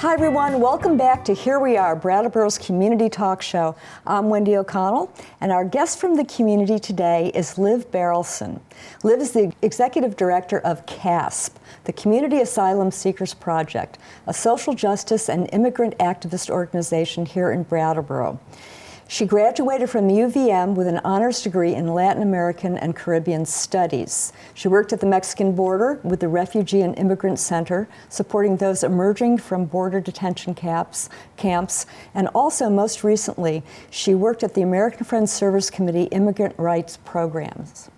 Hi everyone, welcome back to Here We Are, Brattleboro's Community Talk Show. I'm Wendy O'Connell, and our guest from the community today is Liv Barrelson. Liv is the Executive Director of CASP, the Community Asylum Seekers Project, a social justice and immigrant activist organization here in Brattleboro. She graduated from UVM with an honors degree in Latin American and Caribbean Studies. She worked at the Mexican border with the Refugee and Immigrant Center, supporting those emerging from border detention camps, and also most recently, she worked at the American Friends Service Committee Immigrant Rights Programs.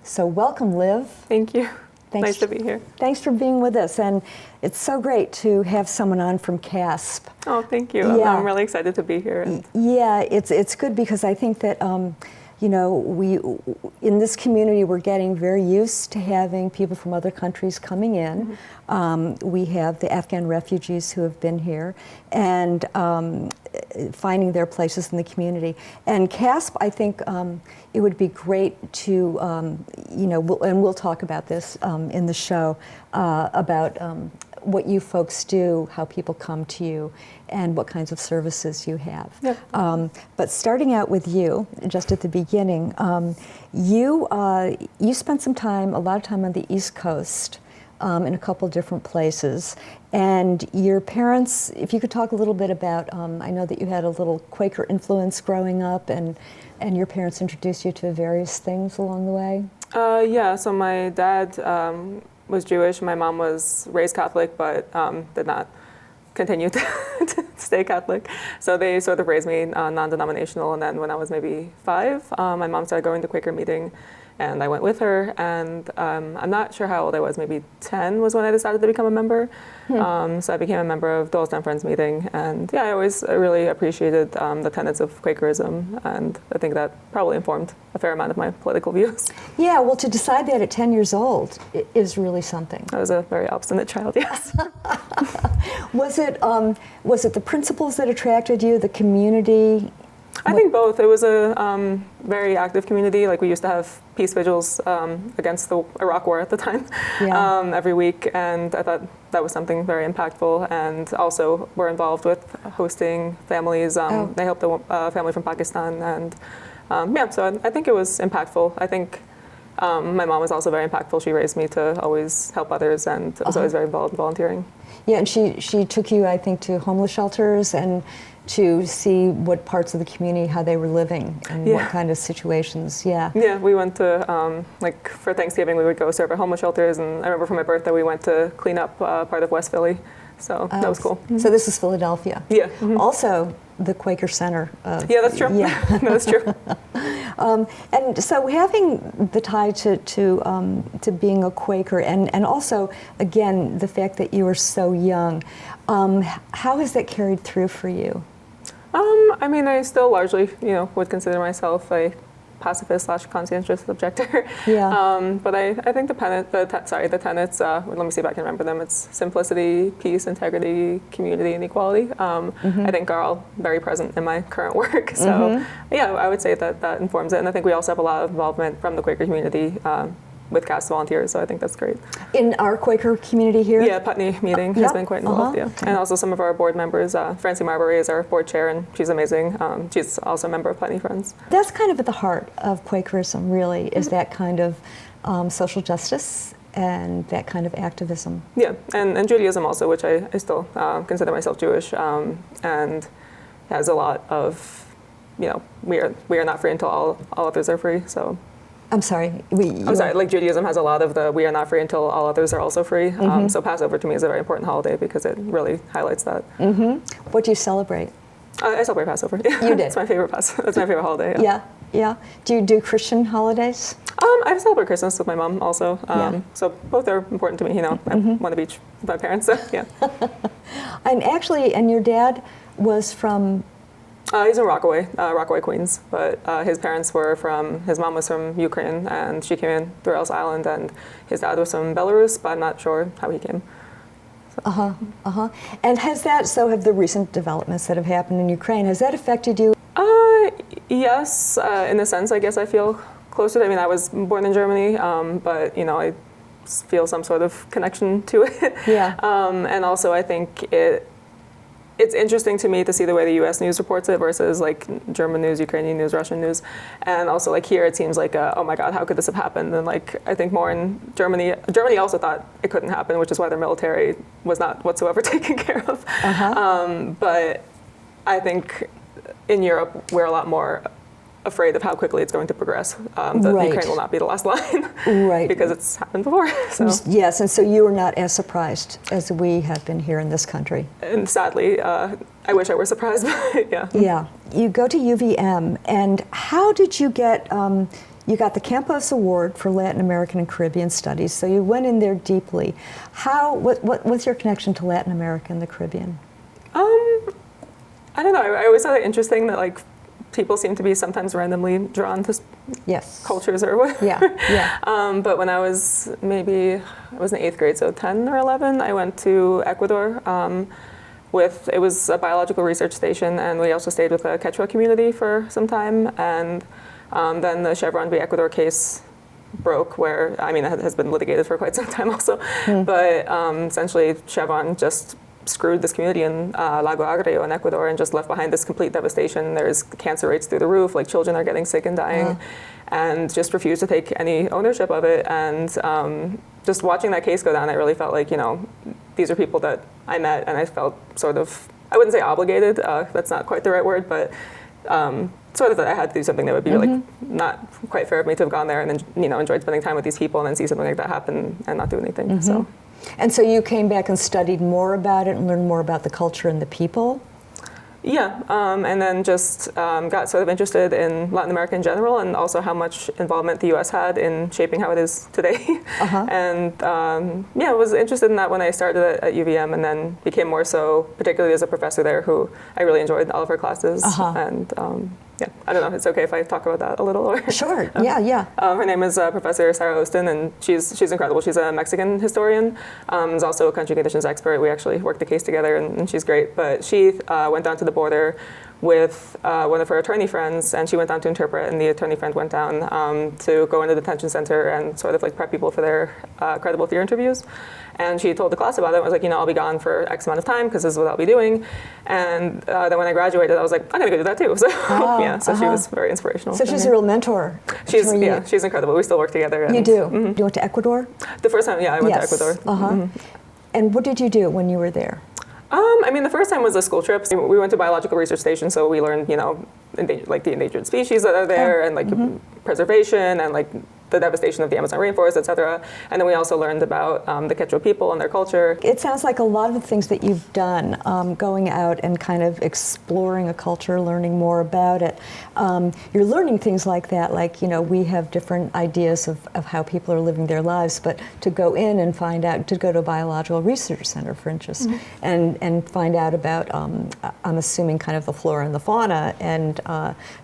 So welcome, Liv. Thank you. Nice to be here. Thanks for being with us, and it's so great to have someone on from CASP. Oh, thank you. Yeah. I'm really excited to be here. Yeah, it's good because I think that you know, we in this community we're getting very used to having people from other countries coming in. Mm-hmm. We have the Afghan refugees who have been here and finding their places in the community. And CASP, I think it would be great to, you know, and we'll talk about this in the show about what you folks do, how people come to you, and what kinds of services you have. Yep. But starting out with you, just at the beginning, you spent some time, a lot of time on the East Coast, in a couple different places. And your parents, if you could talk a little bit about, I know that you had a little Quaker influence growing up, and your parents introduced you to various things along the way? Yeah, so my dad was Jewish. My mom was raised Catholic, but did not continue to stay Catholic. So they sort of raised me non-denominational, and then when I was maybe 5, my mom started going to Quaker meeting, and I went with her, and I'm not sure how old I was, maybe 10 was when I decided to become a member. So I became a member of Doylestown Friends meeting, and yeah, I always really appreciated the tenets of Quakerism, and I think that probably informed a fair amount of my political views. Yeah, well, to decide that at 10 years old is really something. I was a very obstinate child, yes. Was it the principles that attracted you, the community? I think both. It was a very active community. Like, we used to have peace vigils against the Iraq War at the time, yeah. Every week, and I thought that was something very impactful. And also, we're involved with hosting families. They helped a family from Pakistan, and yeah. So I think it was impactful. I think my mom was also very impactful. She raised me to always help others, and was always very involved in volunteering. Yeah, and she took you, I think, to homeless shelters and to see what parts of the community, how they were living, and what kind of situations. Yeah, we went to, like, for Thanksgiving, we would go serve at homeless shelters, and I remember for my birthday, we went to clean up part of West Philly, so that was cool. So this is Philadelphia. Yeah. Mm-hmm. Also, the Quaker Center. Yeah, that's true. Yeah. That's true. And so having the tie to being a Quaker, and also, again, the fact that you were so young, how has that carried through for you? I mean, I still largely, would consider myself a pacifist/conscientious objector. Yeah. But I think the tenets, let me see if I can remember them. It's simplicity, peace, integrity, community, and equality. I think are all very present in my current work. So yeah, I would say that informs it. And I think we also have a lot of involvement from the Quaker community with CASP volunteers, so I think that's great. In our Quaker community here? Yeah, Putney meeting has been quite involved, yeah. And also some of our board members, Francie Marbury is our board chair, and she's amazing. She's also a member of Putney Friends. That's kind of at the heart of Quakerism, really, is that kind of social justice and that kind of activism. Yeah, and Judaism also, which I still consider myself Jewish, and has a lot of, we are not free until all others are free, so. I'm sorry. Like, Judaism has a lot of the we are not free until all others are also free. So Passover to me is a very important holiday because it really highlights that. What do you celebrate? I celebrate Passover. You did? It's my favorite That's my favorite holiday. Yeah. Do you do Christian holidays? I celebrate Christmas with my mom also. So both are important to me. I'm one of each of my parents. So yeah. And your dad was from. He's in Rockaway, Queens, but his mom was from Ukraine, and she came in through Ellis Island, and his dad was from Belarus, but I'm not sure how he came. So. And have the recent developments that have happened in Ukraine, has that affected you? Yes, in a sense, I guess I feel closer to, I was born in Germany, but, I feel some sort of connection to it. Yeah. And also I think it it's interesting to me to see the way the U.S. news reports it versus like German news, Ukrainian news, Russian news, and also like here it seems like oh my God, how could this have happened? And like I think more in Germany also thought it couldn't happen, which is why their military was not whatsoever taken care of. But I think in Europe we're a lot more afraid of how quickly it's going to progress. That Ukraine will not be the last line, because it's happened before. So. Yes, and so you are not as surprised as we have been here in this country. And sadly, I wish I were surprised, but yeah. Yeah, you go to UVM, and how did you get? You got the Campos Award for Latin American and Caribbean Studies, so you went in there deeply. What's your connection to Latin America and the Caribbean? I don't know. I always thought it interesting that like people seem to be sometimes randomly drawn to cultures or whatever. But when I was in 8th grade, so 10 or 11, I went to Ecuador it was a biological research station, and we also stayed with the Quechua community for some time. And then the Chevron v. Ecuador case broke, where, I mean, it has been litigated for quite some time also. But essentially Chevron just screwed this community in Lago Agrio in Ecuador and just left behind this complete devastation. There's cancer rates through the roof, like children are getting sick and dying, and just refused to take any ownership of it. And just watching that case go down, I really felt like, you know, these are people that I met, and I felt sort of, I wouldn't say obligated, that's not quite the right word, but sort of that I had to do something that would be like not quite fair of me to have gone there and then, you know, enjoyed spending time with these people and then see something like that happen and not do anything. So. And so you came back and studied more about it and learned more about the culture and the people? Yeah, and then just got sort of interested in Latin America in general, and also how much involvement the U.S. had in shaping how it is today. And yeah, I was interested in that when I started at UVM, and then became more so, particularly as a professor there, who I really enjoyed all of her classes. And yeah, I don't know, it's okay if I talk about that a little? Or Sure, yeah. Her name is Professor Sarah Ostin, and she's incredible. She's a Mexican historian. Is also a country conditions expert. We actually worked the case together, and she's great. But she went down to the border with one of her attorney friends, and she went down to interpret, and the attorney friend went down to go into the detention center and sort of like prep people for their credible fear interviews. And she told the class about it. I was like, you know, I'll be gone for X amount of time because this is what I'll be doing. And then when I graduated, I was like, I'm gonna go do that too. So yeah, so she was very inspirational. So she's a real mentor. She's incredible. We still work together. And, you do? You went to Ecuador? The first time, yeah, I went to Ecuador. And what did you do when you were there? I mean, the first time was a school trip. We went to biological research station, so we learned, you know, like the endangered species that are there, and like preservation, and like the devastation of the Amazon rainforest, et cetera. And then we also learned about the Quechua people and their culture. It sounds like a lot of the things that you've done, going out and kind of exploring a culture, learning more about it. You're learning things like that, like, you know, we have different ideas of how people are living their lives, but to go in and find out, to go to a biological research center, for instance, and find out about, I'm assuming, kind of the flora and the fauna, and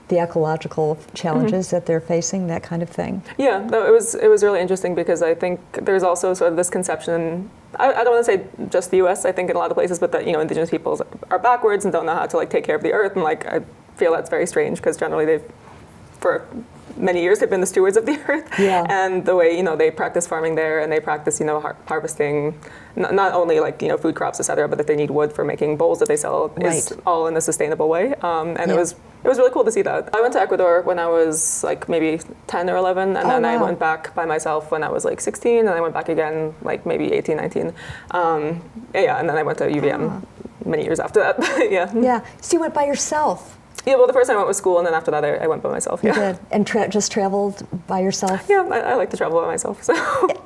the ecological challenges that they're facing, that kind of thing. Yeah, no, it was really interesting, because I think there's also sort of this conception, I don't want to say just the U.S., I think in a lot of places, but that, you know, indigenous peoples are backwards and don't know how to like take care of the earth, and like I feel that's very strange, because generally for many years they've been the stewards of the earth. And the way, you know, they practice farming there, and they practice, you know, harvesting not only like, you know, food crops, et cetera, but that they need wood for making bowls that they sell, is all in a sustainable way. And it was really cool to see that. I went to Ecuador when I was like maybe 10 or 11, and then I went back by myself when I was like 16, and I went back again like maybe 18, 19. And then I went to UVM many years after that. Yeah. So you went by yourself? Yeah, well, the first time I went with school, and then after that I went by myself. You did? And just traveled by yourself? Yeah, I like to travel by myself. So.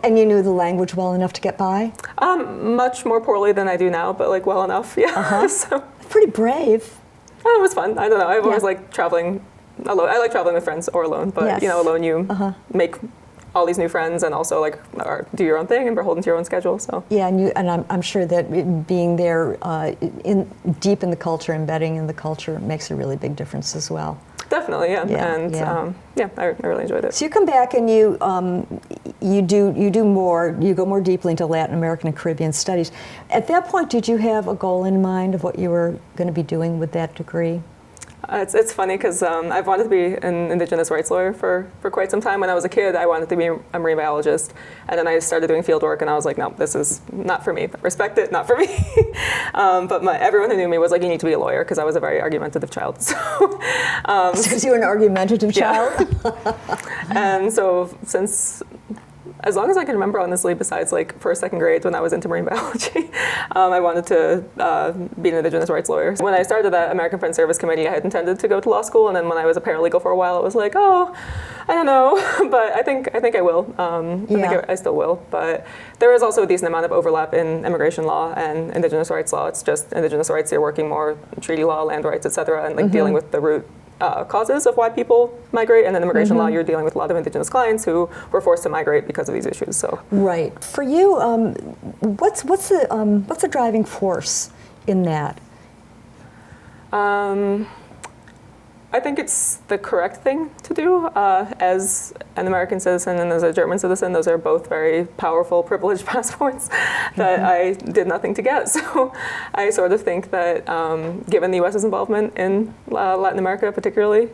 And you knew the language well enough to get by? Much more poorly than I do now, but like well enough, yeah. So. Pretty brave. Oh, it was fun. I don't know. I've always liked traveling alone. I like traveling with friends or alone, but you know, alone you make all these new friends, and also like do your own thing and beholden to your own schedule. So yeah, and I'm sure that being there deep in the culture, embedding in the culture, makes a really big difference as well. Definitely, yeah. I really enjoyed it. So you come back and you do more. You go more deeply into Latin American and Caribbean studies. At that point, did you have a goal in mind of what you were going to be doing with that degree? It's funny because I've wanted to be an Indigenous rights lawyer for quite some time. When I was a kid, I wanted to be a marine biologist. And then I started doing field work, and I was like, no, this is not for me. Respect it, not for me. But everyone who knew me was like, you need to be a lawyer, because I was a very argumentative child. So, Because you were an argumentative child? And so since, as long as I can remember, honestly, besides like first, second grade when I was into marine biology, I wanted to be an Indigenous rights lawyer. When I started that American Friends Service Committee, I had intended to go to law school, and then when I was a paralegal for a while, it was like, oh, I don't know, but I think I will. I think I still will. But there is also a decent amount of overlap in immigration law and Indigenous rights law. It's just Indigenous rights, you're working more treaty law, land rights, et cetera, and like dealing with the root causes of why people migrate, and then immigration law, you're dealing with a lot of Indigenous clients who were forced to migrate because of these issues. So right. For you, what's the driving force in that? I think it's the correct thing to do. As an American citizen and as a German citizen, those are both very powerful, privileged passports that I did nothing to get. So I sort of think that given the U.S.'s involvement in Latin America particularly,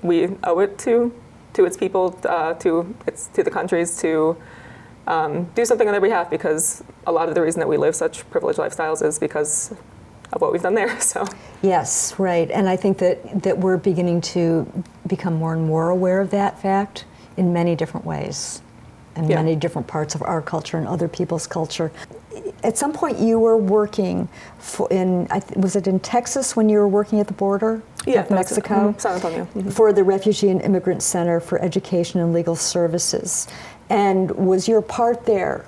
we owe it to its people, to the countries to do something on their behalf, because a lot of the reason that we live such privileged lifestyles is because of what we've done there. So yes, right. And I think that we're beginning to become more and more aware of that fact in many different ways, and many different parts of our culture and other people's culture. At some point you were working was it in Texas when you were working at the border of Mexico? San Antonio. For the Refugee and Immigrant Center for Education and Legal Services. And was your part there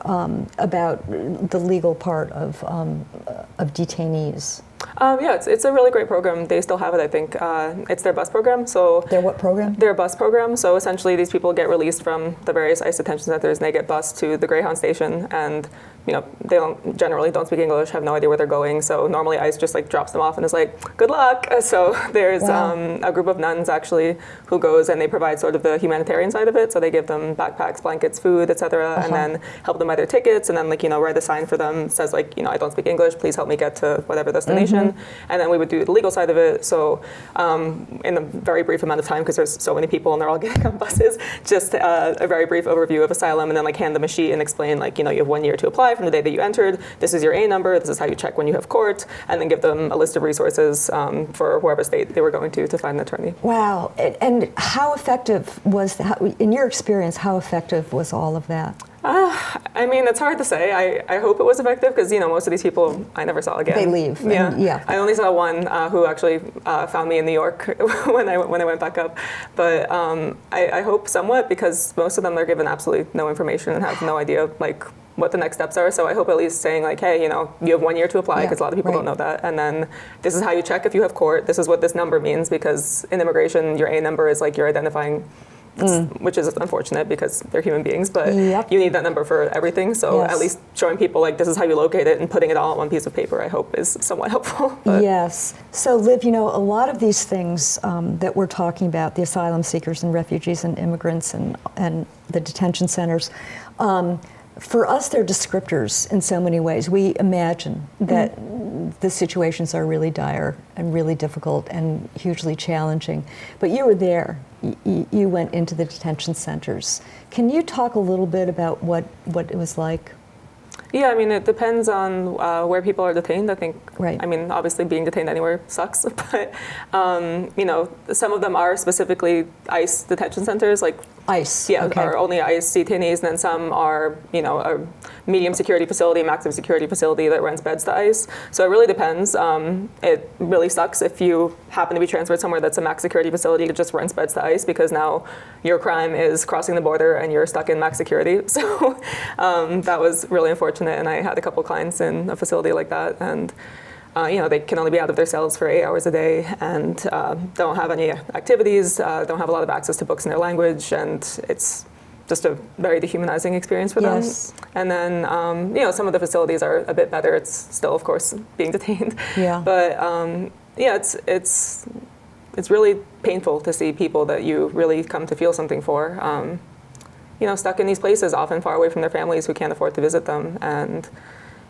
about the legal part of detainees? Yeah, it's a really great program. They still have it, I think. It's their bus program. So their what program? Their bus program. So essentially, these people get released from the various ICE detention centers, and they get bused to the Greyhound station. And they generally don't speak English, have no idea where they're going. So normally ICE just like drops them off and is like, good luck. So there's a group of nuns actually who goes, and they provide sort of the humanitarian side of it. So they give them backpacks, blankets, food, etc., and then help them buy their tickets, and then write a sign for them that says I don't speak English, please help me get to whatever destination. And then we would do the legal side of it. So in a very brief amount of time, because there's so many people and they're all getting on buses, just a very brief overview of asylum, and then hand them a sheet and explain you have 1 year to apply from the day that you entered. This is your A number. This is how you check when you have court, and then give them a list of resources for wherever state they were going to find an attorney. Wow. And how effective was in your experience? How effective was all of that? I mean, it's hard to say. I hope it was effective, because most of these people I never saw again. They leave. Yeah. I only saw one who actually found me in New York when I went back up. But I hope somewhat, because most of them are given absolutely no information and have no idea what the next steps are. So I hope at least saying hey, you have 1 year to apply, because a lot of people don't know that. And then this is how you check if you have court. This is what this number means, because in immigration, your A number is your identifying. Which is unfortunate because they're human beings, but you need that number for everything. So at least showing people this is how you locate it and putting it all on one piece of paper, I hope is somewhat helpful. But. Yes. So Liv, a lot of these things that we're talking about, the asylum seekers and refugees and immigrants and the detention centers, for us, they're descriptors in so many ways. We imagine that the situations are really dire and really difficult and hugely challenging. But you were there. You went into the detention centers. Can you talk a little bit about what it was like? Yeah, I mean, it depends on where people are detained, I think. Right. I mean, obviously being detained anywhere sucks, but, some of them are specifically ICE detention centers, ICE, are only ICE detainees, and then some are, a medium security facility, maximum security facility that rents beds to ICE. So it really depends. It really sucks if you happen to be transferred somewhere that's a max security facility that just rents beds to ICE, because now your crime is crossing the border and you're stuck in max security. So that was really unfortunate, and I had a couple clients in a facility like that, and they can only be out of their cells for 8 hours a day, and don't have any activities, don't have a lot of access to books in their language, and it's just a very dehumanizing experience for them. And then, some of the facilities are a bit better. It's still, of course, being detained. Yeah. But it's really painful to see people that you really come to feel something for, stuck in these places, often far away from their families who can't afford to visit them. And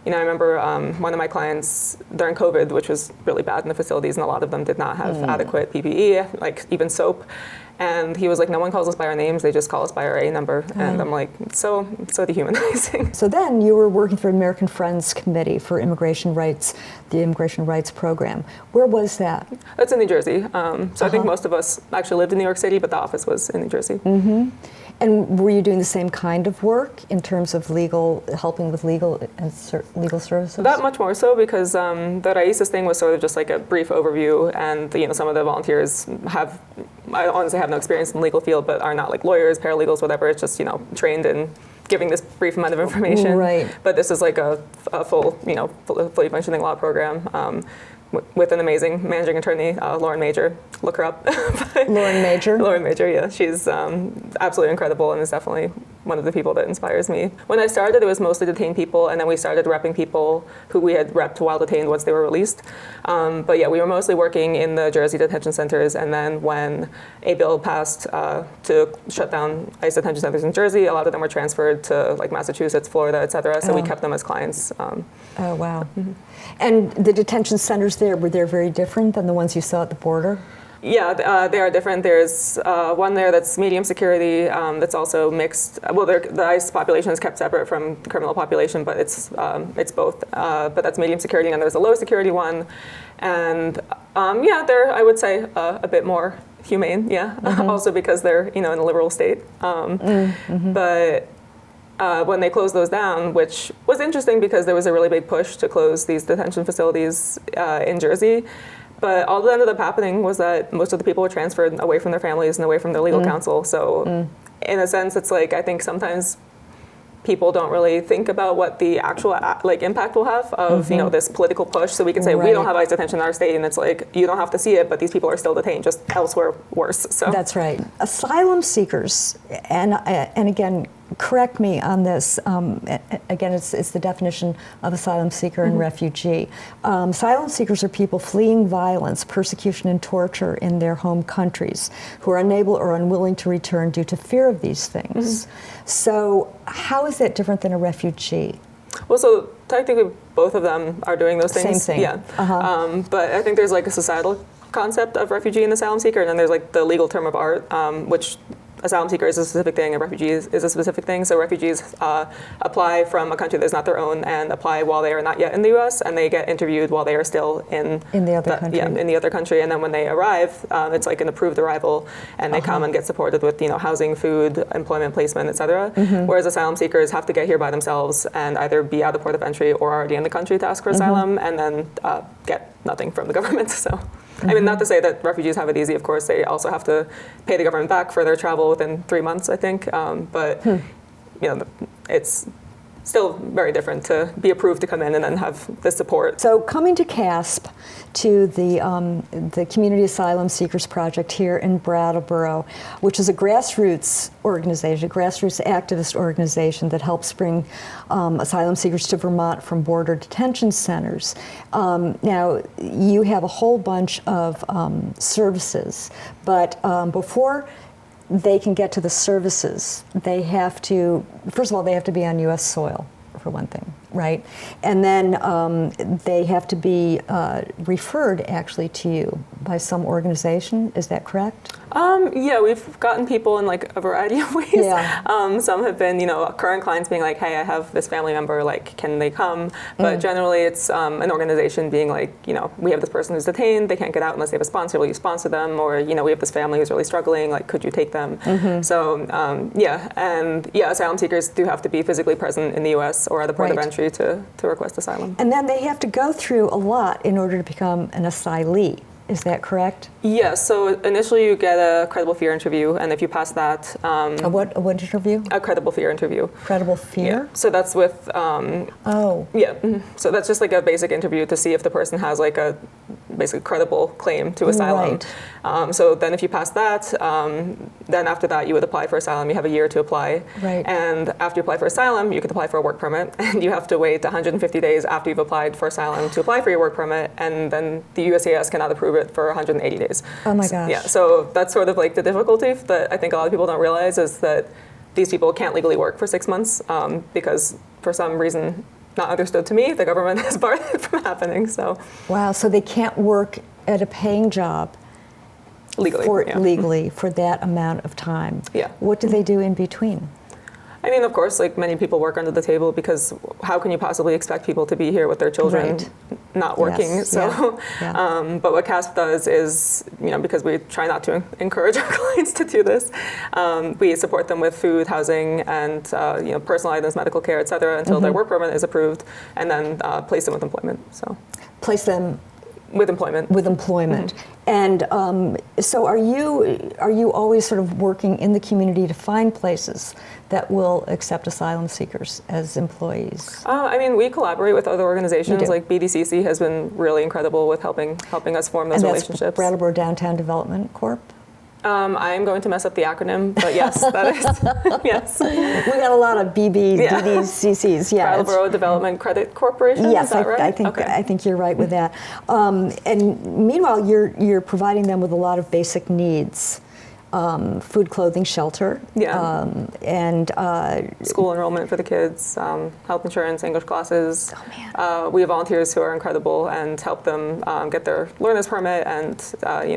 You know, I remember one of my clients during COVID, which was really bad in the facilities, and a lot of them did not have adequate PPE, like even soap. And he was like, no one calls us by our names, they just call us by our A number. And I'm like, so dehumanizing. So then you were working for American Friends Committee for Immigration Rights, the Immigration Rights Program. Where was that? That's in New Jersey. So I think most of us actually lived in New York City, but the office was in New Jersey. And were you doing the same kind of work in terms of helping with legal services? That much more so, because the Raíces thing was sort of just like a brief overview, and you know, some of the volunteers have, I honestly have no experience in the legal field, but are not like lawyers, paralegals, whatever. It's just, you know, trained in giving this brief amount of information. Right. But this is like a full, you know, fully functioning law program. With an amazing managing attorney, Lauren Major. Look her up. Lauren Major? Lauren Major, yeah. She's absolutely incredible and is definitely one of the people that inspires me. When I started, it was mostly detained people, and then we started repping people who we had repped while detained once they were released. But yeah, we were mostly working in the Jersey detention centers, and then when a bill passed to shut down ICE detention centers in Jersey, a lot of them were transferred to like Massachusetts, Florida, et cetera, so we kept them as clients. Oh, wow. And the detention centers there, were they very different than the ones you saw at the border? Yeah, they are different. There's one there that's medium security, that's also mixed. Well, the ICE population is kept separate from the criminal population, but it's both. But that's medium security, and there's a low security one. And yeah, they're, I would say, a bit more humane, yeah. Also because they're, you know, in a liberal state. But when they closed those down, which was interesting because there was a really big push to close these detention facilities in Jersey. But all that ended up happening was that most of the people were transferred away from their families and away from their legal counsel. So in a sense, it's like, I think sometimes people don't really think about what the actual like impact will have of, you know, this political push. So we can say we don't have ICE detention in our state, and it's like, you don't have to see it, but these people are still detained, just elsewhere worse. So that's right. Asylum seekers, and again, correct me on this. Again, it's the definition of asylum seeker and refugee. Asylum seekers are people fleeing violence, persecution, and torture in their home countries who are unable or unwilling to return due to fear of these things. So how is that different than a refugee? Well, so technically both of them are doing those things. Same thing. Yeah. But I think there's like a societal concept of refugee and asylum seeker, and then there's like the legal term of art, which asylum seeker is a specific thing and refugees is a specific thing. So refugees apply from a country that's not their own and apply while they are not yet in the U.S. and they get interviewed while they are still in the other country. Yeah, in the other country. And then when they arrive, it's like an approved arrival, and they come and get supported with, you know, housing, food, employment, placement, etc. Whereas asylum seekers have to get here by themselves and either be at the port of entry or already in the country to ask for asylum, and then get nothing from the government. So. I mean, not to say that refugees have it easy, of course. They also have to pay the government back for their travel within 3 months, I think. But, you know, it's still very different to be approved to come in and then have the support. So coming to CASP, to the Community Asylum Seekers Project here in Brattleboro, which is a grassroots organization, a grassroots activist organization that helps bring asylum seekers to Vermont from border detention centers. Now, you have a whole bunch of services, but before they can get to the services, they have to, first of all, they have to be on U.S. soil, for one thing, right? And then they have to be referred actually to you by some organization. Is that correct? Yeah, we've gotten people in like a variety of ways. Yeah. Some have been, you know, current clients being like, hey, I have this family member, like, can they come? But generally it's an organization being like, you know, we have this person who's detained, they can't get out unless they have a sponsor, will you sponsor them? Or, you know, we have this family who's really struggling, like, could you take them? So, yeah, and yeah, asylum seekers do have to be physically present in the U.S. or at the port of entry to request asylum. And then they have to go through a lot in order to become an asylee. Is that correct? Yes. So initially you get a credible fear interview, and if you pass that, a what interview? A credible fear interview. Credible fear? Yeah. So that's with. Oh. Yeah. So that's just like a basic interview to see if the person has like a basically credible claim to asylum. Right. So then if you pass that, then after that you would apply for asylum. You have a year to apply. Right. And after you apply for asylum, you could apply for a work permit, and you have to wait 150 days after you've applied for asylum to apply for your work permit, and then the USCIS cannot approve it for 180 days. Oh my gosh. Yeah, so that's sort of like the difficulty that I think a lot of people don't realize is that these people can't legally work for 6 months because for some reason not understood to me, the government has barred it from happening. So Wow, so they can't work at a paying job legally, legally for that amount of time. Yeah. What do they do in between? I mean, of course, like many people work under the table because how can you possibly expect people to be here with their children Right. not working? Yes, So, yeah. but what CASP does is, because we try not to encourage our clients to do this, we support them with food, housing, and personal items, medical care, et cetera, until their work permit is approved, and then place them with employment. So, Place them with employment. with employment. And so are you always sort of working in the community to find places that will accept asylum seekers as employees? I mean, we collaborate with other organizations. You do. Like BDCC has been really incredible with helping us form those And relationships. that's Brattleboro Downtown Development Corp? I am going to mess up the acronym, but yes, that is, yes. We got a lot of BDCCs, yeah. Brattleboro Development Credit Corporation, Yes, is that right? I think you're right with that. And meanwhile, you're providing them with a lot of basic needs. Food, clothing, shelter, Yeah. and School enrollment for the kids, health insurance, English classes. Oh, man. We have volunteers who are incredible and help them get their learner's permit and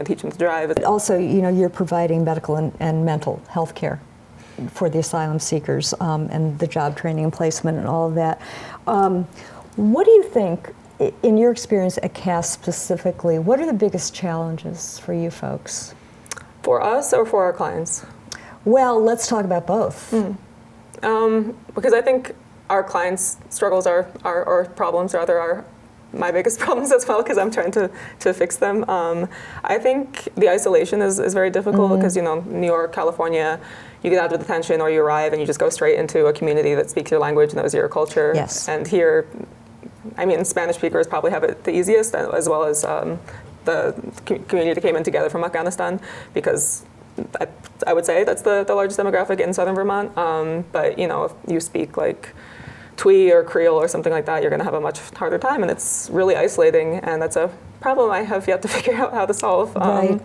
teach them to drive. also, you're providing medical and mental health care for the asylum seekers, and the job training and placement and all of that. What do you think, in your experience at CASP specifically, what are the biggest challenges for you folks? For us or for our clients? Well, let's talk about both. Because I think our clients' struggles are or problems rather are my biggest problems as well, because I'm trying to fix them. I think the isolation is very difficult because New York, California, you get out of detention or you arrive and you just go straight into a community that speaks your language and knows your culture. Yes. And here, I mean, Spanish speakers probably have it the easiest, as well as the community that came in together from Afghanistan, because I would say that's the largest demographic in southern Vermont. But if you speak like Twi or Creole or something like that, you're going to have a much harder time, and it's really isolating, and that's a problem I have yet to figure out how to solve. Right.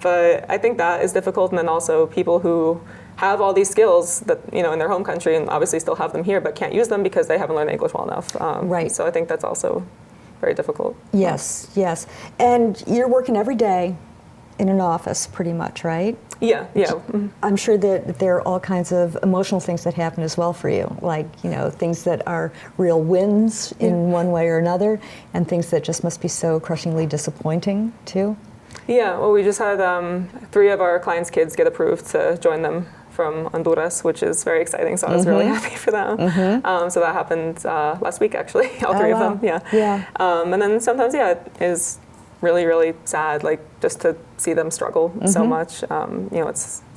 But I think that is difficult, and then also people who have all these skills that in their home country and obviously still have them here, but can't use them because they haven't learned English well enough. Right. So I think that's also very difficult. Yes, yes. And you're working every day in an office pretty much, right? Yeah. Mhm. I'm sure that there are all kinds of emotional things that happen as well for you, like, things that are real wins in one way or another, and things that just must be so crushingly disappointing too. Yeah, well, we just had 3 of our clients' kids get approved to join them from Honduras, which is very exciting. So I was really happy for them. So that happened last week, actually, all 3 of them. Yeah. And then sometimes, it is really, really sad, like just to see them struggle so much.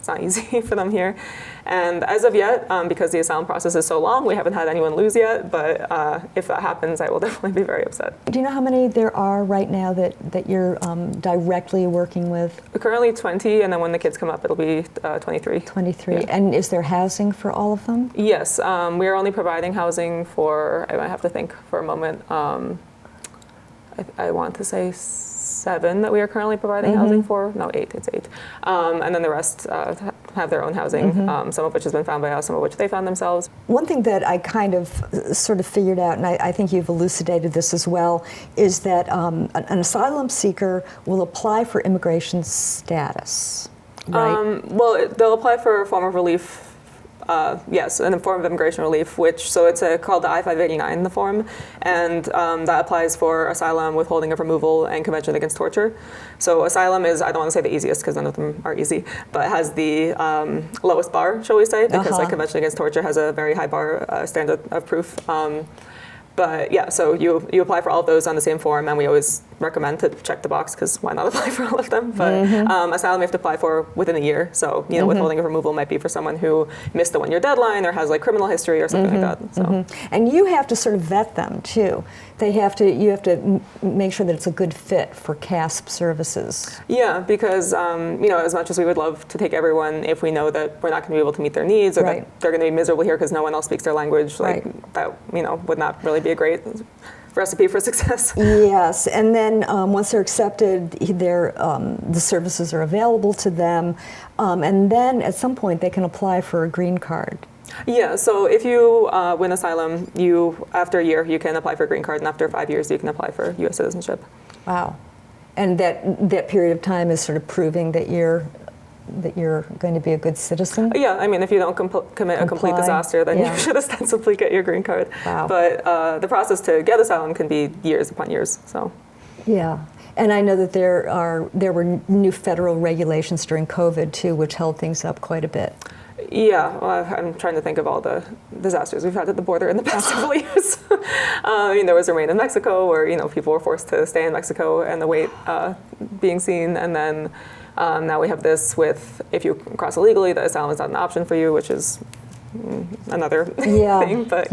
It's not easy for them here. And as of yet, because the asylum process is so long, we haven't had anyone lose yet. But if that happens, I will definitely be very upset. Do you know how many there are right now that you're directly working with? We're currently 20, and then when the kids come up, it'll be 23. 23. Yeah. And is there housing for all of them? Yes, we are only providing housing for, I might have to think for a moment, I want to say 7 that we are currently providing housing for. No, 8, it's 8. And then the rest have their own housing, some of which has been found by us, some of which they found themselves. One thing that I kind of sort of figured out, and I think you've elucidated this as well, is that an asylum seeker will apply for immigration status, right? Well, they'll apply for a form of relief. Yes, in the form of immigration relief, so it's called the I-589, the form, and that applies for asylum, withholding of removal, and Convention Against Torture. So asylum is, I don't want to say the easiest because none of them are easy, but it has the lowest bar, shall we say, because like Convention Against Torture has a very high bar standard of proof. But yeah, so you apply for all of those on the same form, and we always recommend to check the box because why not apply for all of them? But asylum you have to apply for within a year. So withholding of removal might be for someone who missed the 1-year deadline or has like criminal history or something like that. So. And you have to sort of vet them too. You have to make sure that it's a good fit for CASP services. Yeah, because as much as we would love to take everyone, if we know that we're not going to be able to meet their needs or that they're going to be miserable here because no one else speaks their language, that would not really be a great recipe for success. Yes, and then once they're accepted, the services are available to them, and then at some point they can apply for a green card. Yeah, so if you win asylum, after a year you can apply for a green card, and after 5 years you can apply for U.S. citizenship. Wow. And that period of time is sort of proving that you're going to be a good citizen? Yeah, I mean, if you don't commit a complete disaster, then you should ostensibly get your green card. Wow. But the process to get asylum can be years upon years. So. Yeah. And I know that there were new federal regulations during COVID too, which held things up quite a bit. Yeah, well, I'm trying to think of all the disasters we've had at the border in the past several years. I mean, there was a rain in Mexico where people were forced to stay in Mexico and await being seen, and then now we have this with if you cross illegally, the asylum is not an option for you, which is another thing. But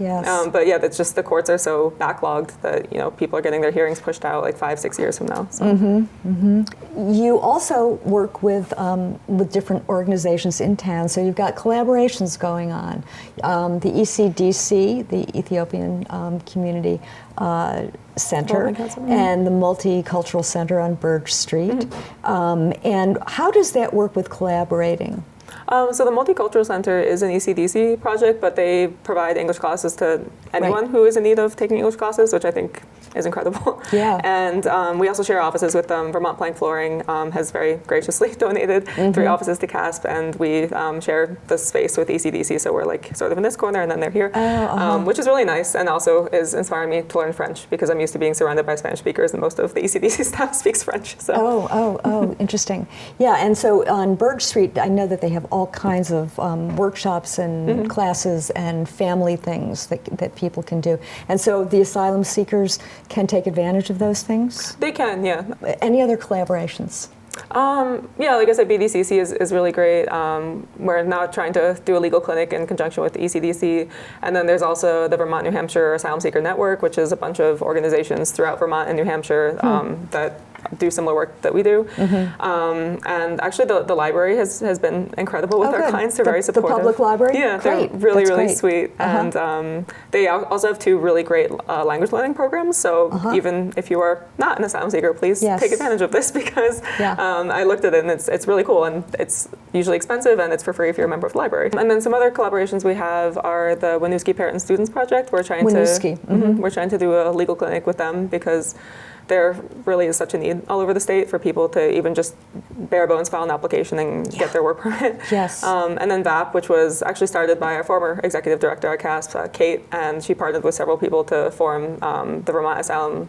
Yes. But yeah, that's just the courts are so backlogged that people are getting their hearings pushed out like 5-6 years from now. So. You also work with different organizations in town, so you've got collaborations going on. The ECDC, the Ethiopian Community Center, and the Multicultural Center on Burge Street. And how does that work with collaborating? So the Multicultural Center is an ECDC project, but they provide English classes to anyone who is in need of taking English classes, which I think is incredible. Yeah. And we also share offices with them. Vermont Plank Flooring has very graciously donated 3 offices to CASP, and we share the space with ECDC, so we're like sort of in this corner and then they're here, which is really nice, and also is inspiring me to learn French because I'm used to being surrounded by Spanish speakers, and most of the ECDC staff speaks French. So. Interesting. Yeah, and so on Burge Street, I know that they have all kinds of workshops and classes and family things that people can do. And so the asylum seekers can take advantage of those things? They can, yeah. Any other collaborations? Yeah, like I said, BDCC is really great. We're now trying to do a legal clinic in conjunction with the ECDC. And then there's also the Vermont New Hampshire Asylum Seeker Network, which is a bunch of organizations throughout Vermont and New Hampshire that do similar work that we do. And actually the library has been incredible with our clients. They're very supportive. The public library? Yeah, great. They're really, That's really great. sweet. And they also have 2 really great language learning programs. So even if you are not an asylum seeker, please take advantage of this because I looked at it and it's really cool, and it's usually expensive and it's for free if you're a member of the library. And then some other collaborations we have are the Winooski Parent and Students Project. We're trying we're trying to do a legal clinic with them because there really is such a need all over the state for people to even just bare bones file an application and get their work permit. Yes. And then VAP, which was actually started by our former executive director at CASP, Kate, and she partnered with several people to form the Vermont Asylum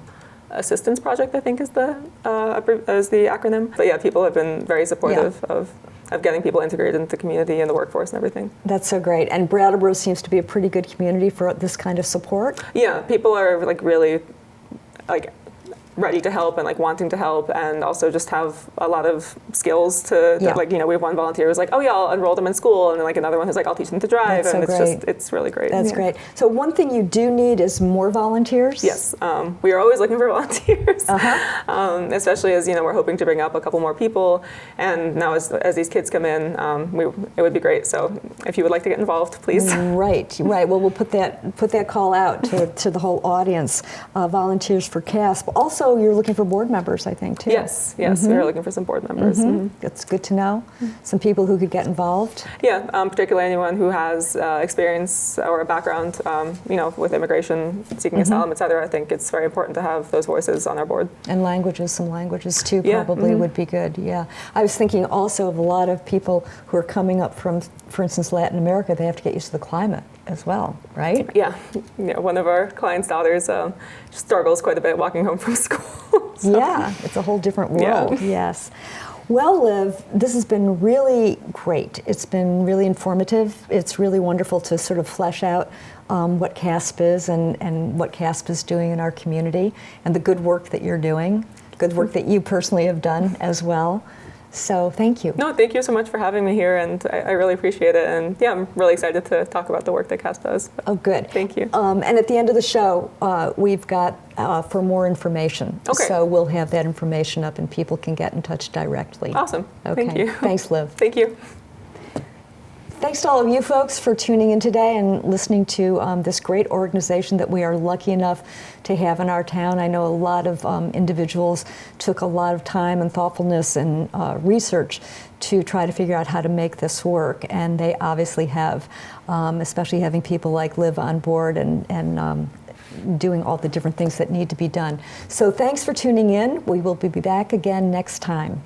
Assistance Project, I think is the acronym. But yeah, people have been very supportive of getting people integrated into the community and the workforce and everything. That's so great. And Brattleboro seems to be a pretty good community for this kind of support. Yeah, people are like really like ready to help and like wanting to help, and also just have a lot of skills to like we have one volunteer who's like, oh yeah, I'll enroll them in school, and then like another one who's like, I'll teach them to drive. That's and so it's great. It's really great. That's great. So one thing you do need is more volunteers. Yes, we are always looking for volunteers, especially as we're hoping to bring up a couple more people, and now as these kids come in, it would be great. So if you would like to get involved, please. Right. Well, we'll put that call out to the whole audience. Volunteers for CASP. Also, you're looking for board members, I think, too. Yes, we're looking for some board members. That's good to know. Some people who could get involved. Yeah, particularly anyone who has experience or a background, with immigration, seeking asylum, et cetera. I think it's very important to have those voices on our board. And some languages too, probably would be good. Yeah, I was thinking also of a lot of people who are coming up from, for instance, Latin America. They have to get used to the climate as well, right? Yeah, one of our clients' daughters struggles quite a bit walking home from school. So. Yeah, it's a whole different world. Yes. Well, Liv, this has been really great. It's been really informative. It's really wonderful to sort of flesh out what CASP is and what CASP is doing in our community, and the good work that you're doing, good work that you personally have done as well. So thank you. No, thank you so much for having me here, and I really appreciate it. And yeah, I'm really excited to talk about the work that CASP does. Oh, good. Thank you. And at the end of the show, we've got for more information. Okay. So we'll have that information up and people can get in touch directly. Awesome. Okay. Thank you. Thanks, Liv. Thank you. thanks to all of you folks for tuning in today and listening to this great organization that we are lucky enough to have in our town. I know a lot of individuals took a lot of time and thoughtfulness and research to try to figure out how to make this work, and they obviously have, especially having people like Liv on board and doing all the different things that need to be done. So thanks for tuning in. We will be back again next time.